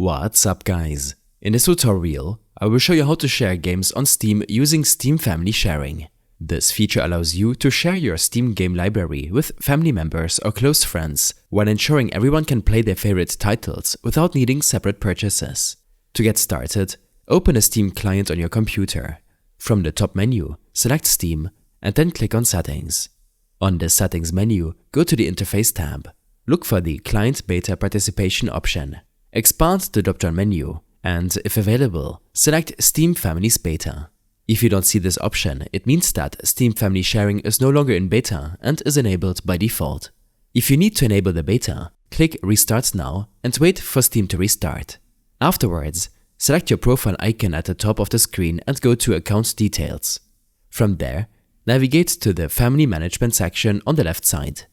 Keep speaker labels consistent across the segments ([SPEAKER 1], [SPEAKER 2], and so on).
[SPEAKER 1] What's up guys? In this tutorial, I will show you how to share games on Steam using Steam Family Sharing. This feature allows you to share your Steam game library with family members or close friends while ensuring everyone can play their favorite titles without needing separate purchases. To get started, open a Steam client on your computer. From the top menu, select Steam and then click on Settings. On the Settings menu, go to the Interface tab. Look for the Client Beta Participation option. Expand the drop-down menu and, if available, select Steam Family's Beta. If you don't see this option, it means that Steam Family Sharing is no longer in beta and is enabled by default. If you need to enable the beta, click Restart Now and wait for Steam to restart. Afterwards, select your profile icon at the top of the screen and go to Account Details. From there, navigate to the Family Management section on the left side.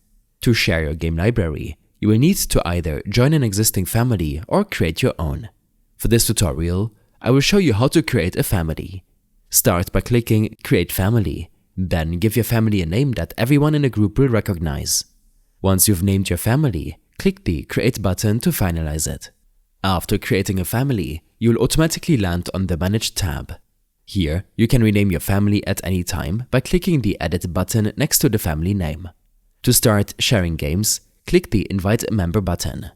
[SPEAKER 1] To share your game library, you will need to either join an existing family or create your own. For this tutorial, I will show you how to create a family. Start by clicking Create Family, then give your family a name that everyone in the group will recognize. Once you've named your family, click the Create button to finalize it. After creating a family, you'll automatically land on the Manage tab. Here, you can rename your family at any time by clicking the Edit button next to the family name. To start sharing games, click the Invite a Member button.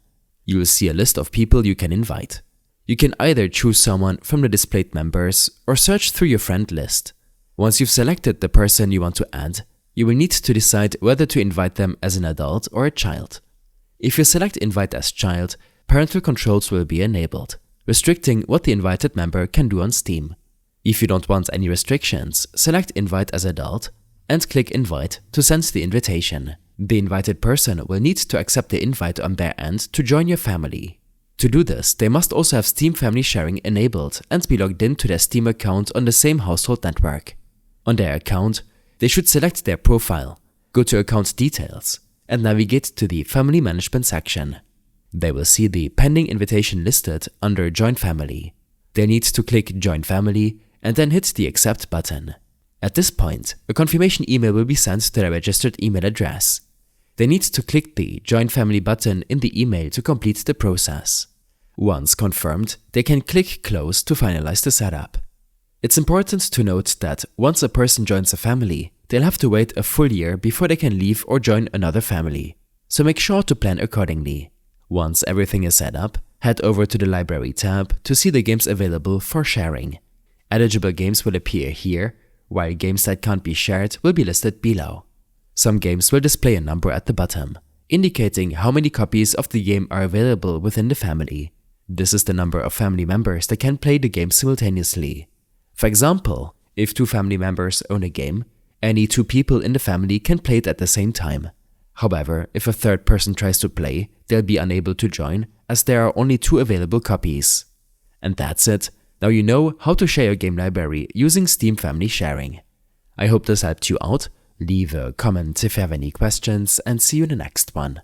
[SPEAKER 1] You will see a list of people you can invite. You can either choose someone from the displayed members or search through your friend list. Once you've selected the person you want to add, you will need to decide whether to invite them as an adult or a child. If you select Invite as Child, parental controls will be enabled, restricting what the invited member can do on Steam. If you don't want any restrictions, select Invite as Adult and click Invite to send the invitation. The invited person will need to accept the invite on their end to join your family. To do this, they must also have Steam Family Sharing enabled and be logged in to their Steam account on the same household network. On their account, they should select their profile, go to Account Details, and navigate to the Family Management section. They will see the pending invitation listed under Join Family. They need to click Join Family and then hit the Accept button. At this point, a confirmation email will be sent to their registered email address. They need to click the Join Family button in the email to complete the process. Once confirmed, they can click Close to finalize the setup. It's important to note that once a person joins a family, they'll have to wait a full year before they can leave or join another family, so make sure to plan accordingly. Once everything is set up, head over to the Library tab to see the games available for sharing. Eligible games will appear here, while games that can't be shared will be listed below. Some games will display a number at the bottom, indicating how many copies of the game are available within the family. This is the number of family members that can play the game simultaneously. For example, if 2 family members own a game, any 2 people in the family can play it at the same time. However, if a third person tries to play, they'll be unable to join as there are only 2 available copies. And that's it. Now you know how to share your game library using Steam Family Sharing. I hope this helped you out. Leave a comment if you have any questions and see you in the next one.